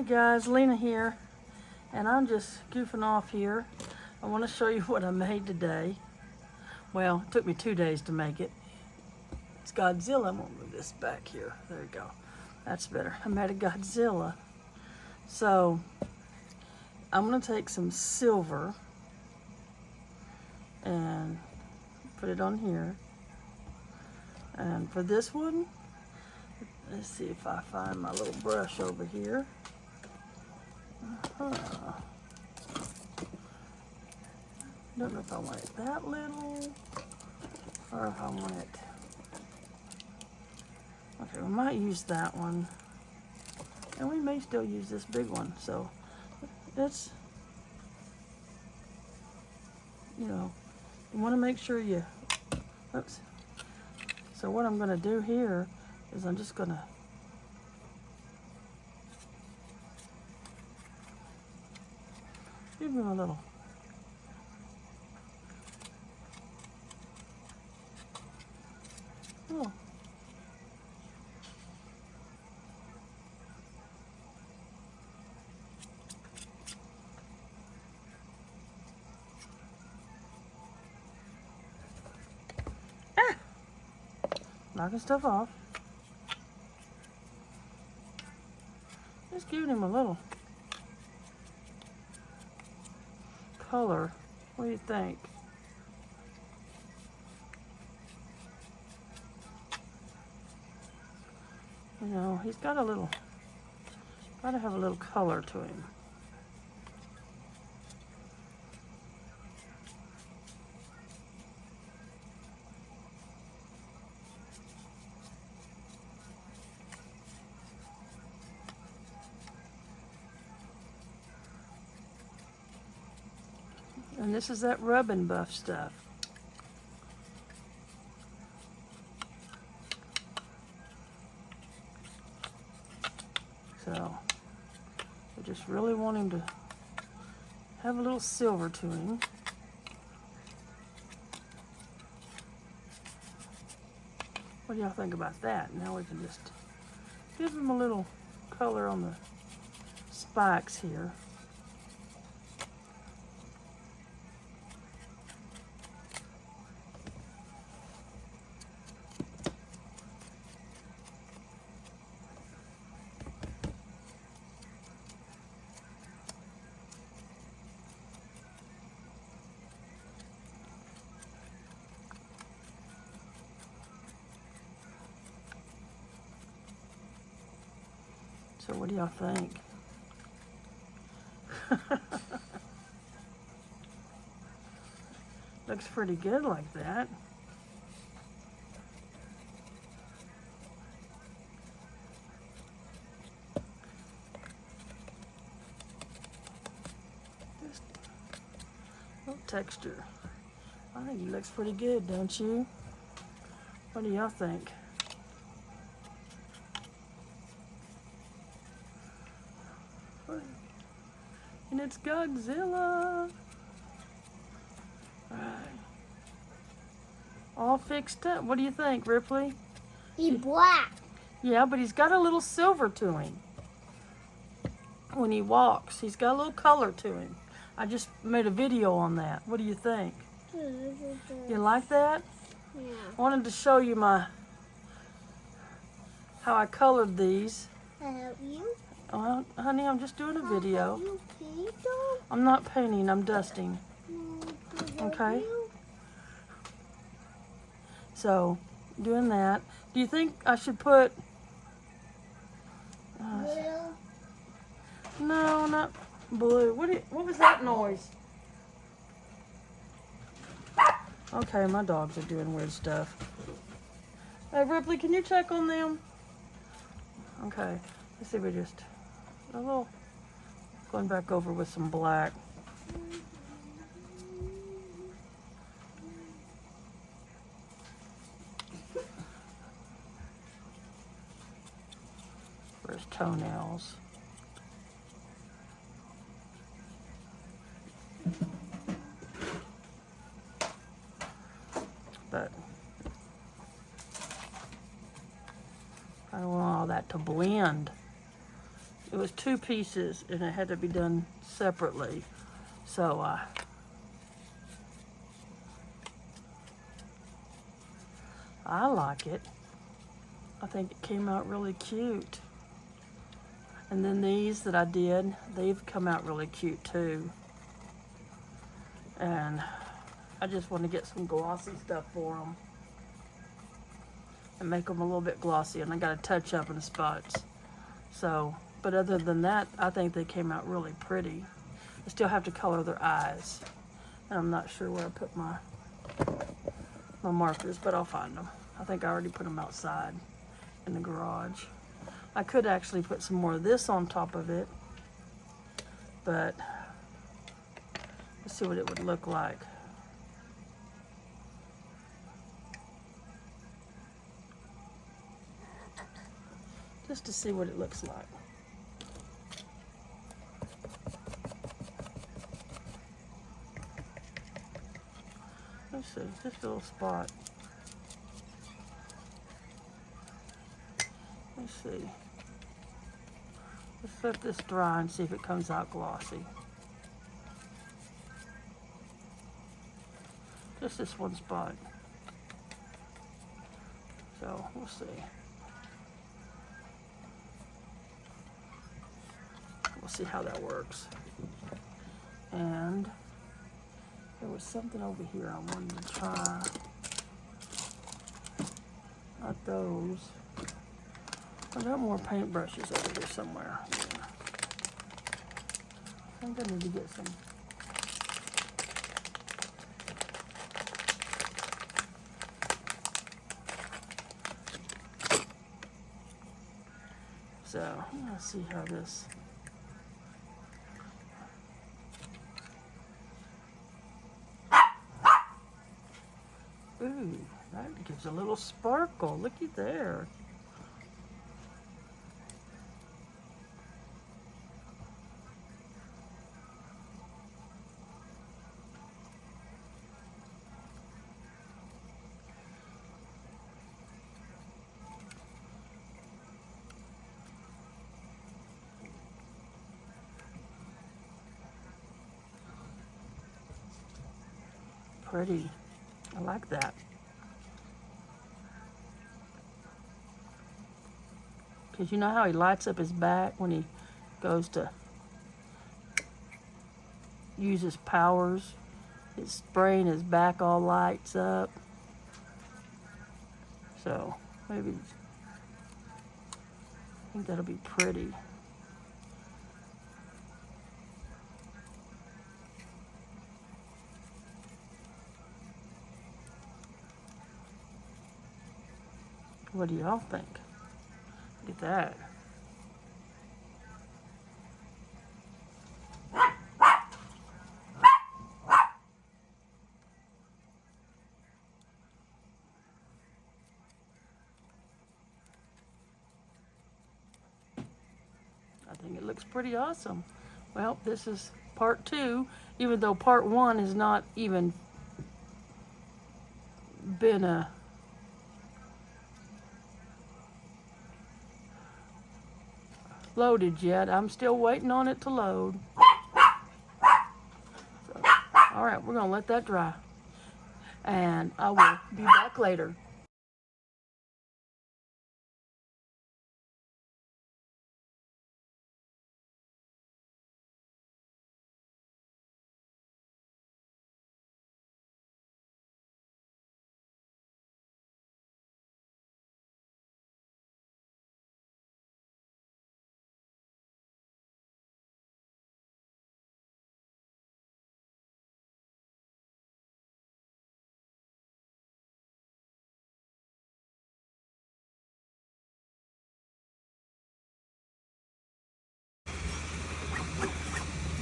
Hey guys, Lena here, and I'm just goofing off here. I want to show you what I made today. Well, it took me 2 days to make it. It's Godzilla. I'm gonna move this back here. There you go. That's better. I made a Godzilla. So I'm gonna take some silver and put it on here. And for this one, let's see if I find my little brush over here. Don't know if I want it that little or if I want it. Okay, we might use that one, and we may still use this big one. So it's, you know, you want to make sure you. Oops. So what I'm going to do here is I'm just going to give him a little. Oh. Ah! Knocking stuff off. Just giving him a little color. What do you think? You know, he's got to have a little color to him. And this is that Rub and Buff stuff. So I just really want him to have a little silver to him. What do y'all think about that? Now we can just give him a little color on the spikes here. So what do y'all think? Looks pretty good like that. Just a little texture. I think it looks pretty good, don't you? What do y'all think? And it's Godzilla. Alright. All fixed up. What do you think, Ripley? He's black. Yeah, but he's got a little silver to him. When he walks, he's got a little color to him. I just made a video on that. What do you think? You like that? Yeah. I wanted to show you how I colored these. Help you? Well, honey, I'm just doing a video. You paint them? I'm not painting, I'm dusting. Okay. So, doing that. Do you think I should put... Blue. No, not blue. What was that noise? Okay, my dogs are doing weird stuff. Hey, Ripley, can you check on them? Okay, let's see if we just... A little... Going back over with some black. For his toenails. But I don't want all that to blend. it was 2 pieces and it had to be done separately. So I like it. I think it came out really cute. And then these that I did, they've come out really cute too. And I just want to get some glossy stuff for them and make them a little bit glossy, and I got to touch up in the spots. So, but other than that, I think they came out really pretty. I still have to color their eyes, and I'm not sure where I put my markers, but I'll find them. I think I already put them outside in the garage. I could actually put some more of this on top of it, but let's see what it would look like. Just to see what it looks like. Let's see, this little spot. Let's see. Let's let this dry and see if it comes out glossy. Just this one spot. So we'll see. We'll see how that works. And there was something over here I wanted to try. Not those. I got more paintbrushes over here somewhere. I think I need to get some. So let's see how this. Ooh, that gives a little sparkle. Looky there. Pretty. I like that. Because you know how he lights up his back when he goes to use his powers? His brain, his back all lights up. So maybe, I think that'll be pretty. What do y'all think? Look at that. I think it looks pretty awesome. Well, this is part 2, even though part 1 has not even been loaded yet. I'm still waiting on it to load. So, all right, we're gonna let that dry, and I will be back later.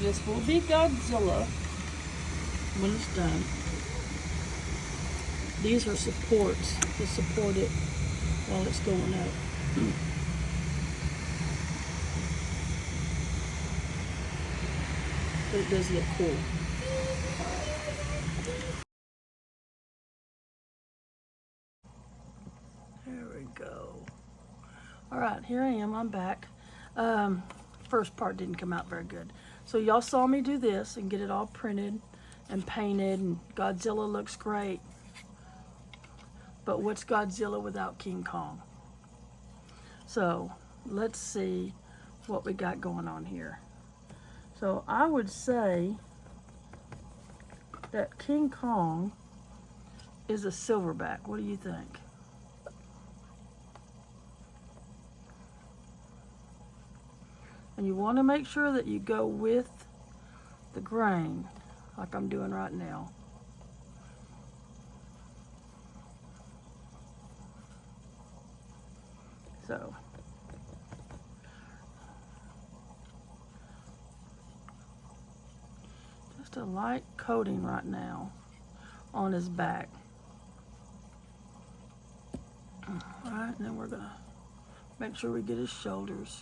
This will be Godzilla when it's done. These are supports to support it while it's going up. But it does look cool. There we go. All right, here I am. I'm back. first part didn't come out very good. So y'all saw me do this and get it all printed and painted, and Godzilla looks great. But what's Godzilla without King Kong? So let's see what we got going on here. So I would say that King Kong is a silverback. What do you think? And you want to make sure that you go with the grain, like I'm doing right now. So, just a light coating right now on his back. All right, and then we're gonna make sure we get his shoulders.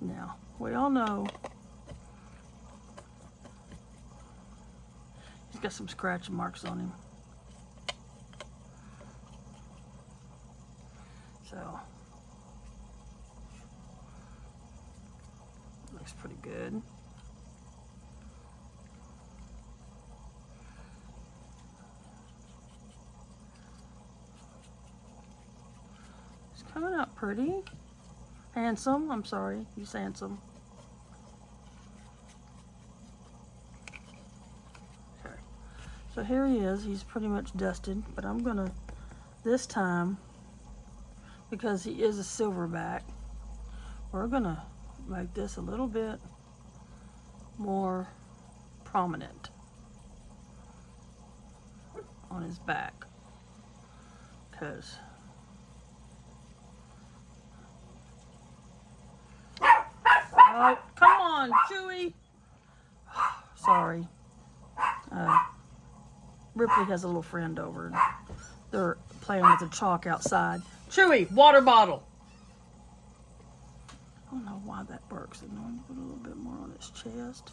Now, we all know he's got some scratch marks on him. So, looks pretty good. It's coming out pretty. Handsome, I'm sorry, he's handsome. Okay, so here he is, he's pretty much dusted, but I'm gonna, this time, because he is a silverback, we're gonna make this a little bit more prominent on his back, because oh, come on, Chewy. Sorry. Ripley has a little friend over, and they're playing with the chalk outside. Chewy, water bottle. I don't know why that works. I'm going to put a little bit more on his chest.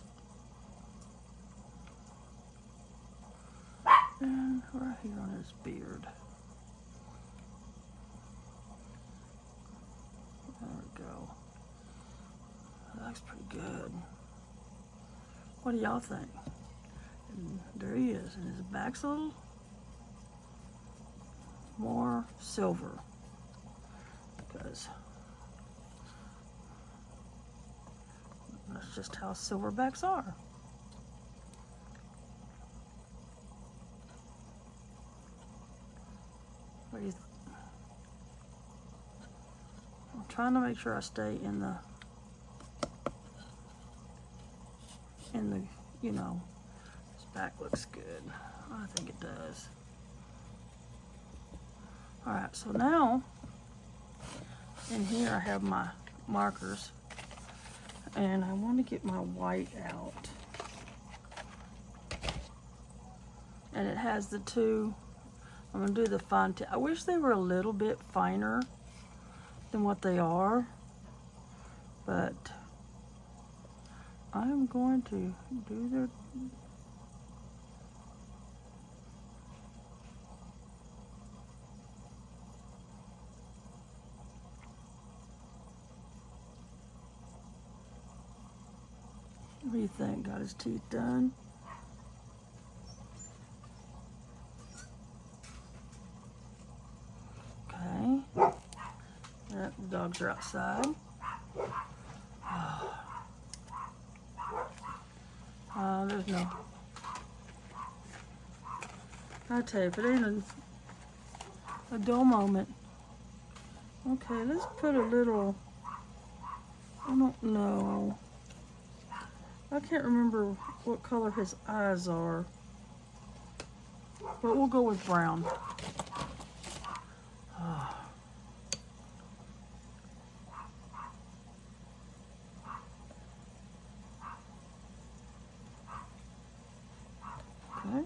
And right here on his beard. There we go. That looks pretty good. What do y'all think? And there he is, and his back's a little more silver, because that's just how silverbacks are. What do you I'm trying to make sure I stay in the, you know, his back looks good. I think it does. All right, so now in here I have my markers, and I want to get my white out. And it has the two, I'm going to do the fine tip. I wish they were a little bit finer than what they are, but I'm going to do their what do you think? Got his teeth done? Okay. Yep, the dogs are outside. There's no. I tell you, if it ain't a dull moment. Okay, let's put a little. I don't know. I can't remember what color his eyes are, but we'll go with brown. Okay.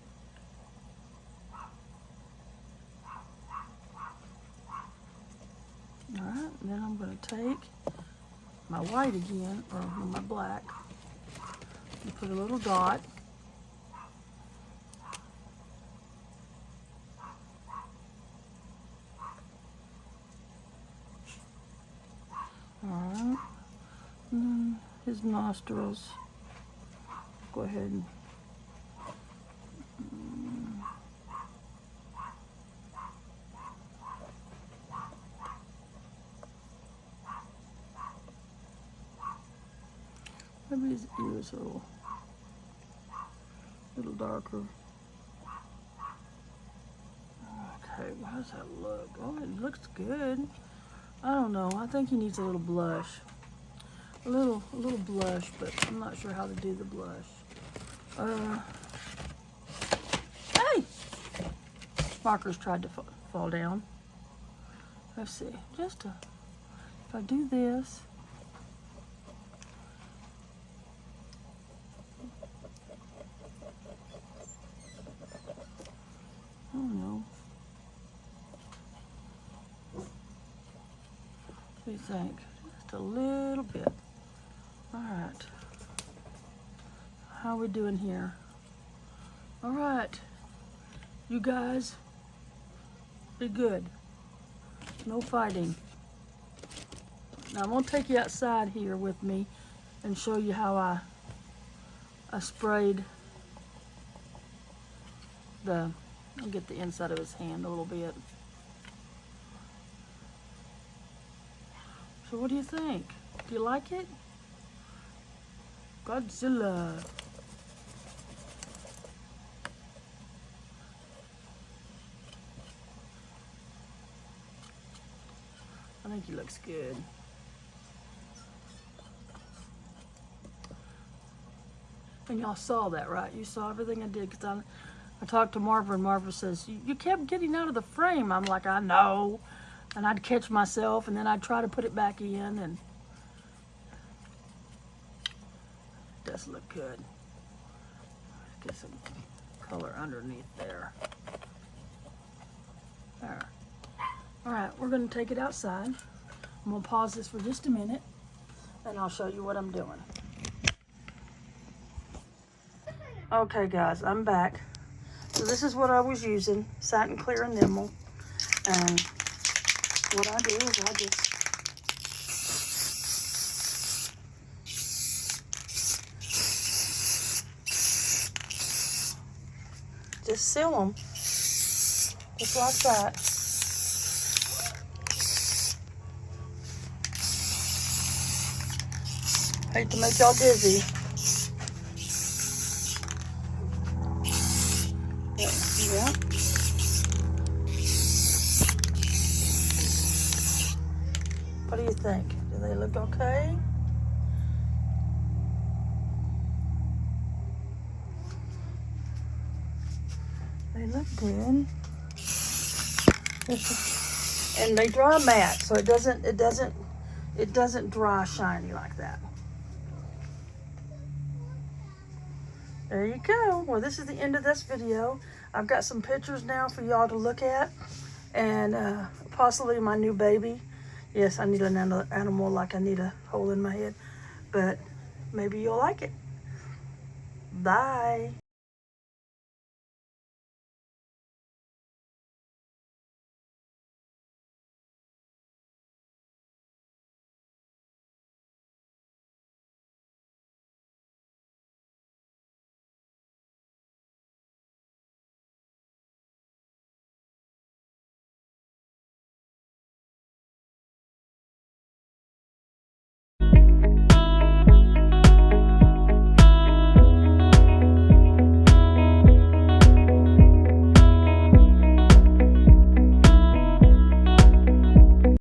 All right, and then I'm going to take my white again, or my black, You put a little dot. Alright. His nostrils. Go ahead and maybe his ears are a little darker. Okay, how does that look? Oh, it looks good. I don't know. I think he needs a little blush. A little blush, but I'm not sure how to do the blush. Hey! Marker's tried to fall down. Let's see. If I do this. I don't know. What do you think? Just a little bit. All right. How are we doing here? All right. You guys, be good. No fighting. Now I'm gonna take you outside here with me and show you how I sprayed the, I'll get the inside of his hand a little bit. So what do you think? Do you like it? Godzilla. I think he looks good. And y'all saw that, right? You saw everything I did, because I talked to Marva, and Marva says, you kept getting out of the frame. I'm like, I know. And I'd catch myself, and then I'd try to put it back in, and it does look good. Get some color underneath there. There. All right, we're gonna take it outside. I'm gonna pause this for just a minute, and I'll show you what I'm doing. Okay guys, I'm back. So this is what I was using, Satin Clear Enamel. And what I do is I just seal them, just like that. Hate to make y'all dizzy. Yeah. What do you think? Do they look okay? They look good. And they dry matte, so it doesn't dry shiny like that. There you go. Well, this is the end of this video. I've got some pictures now for y'all to look at, and possibly my new baby. Yes, I need an animal like I need a hole in my head, but maybe you'll like it. Bye.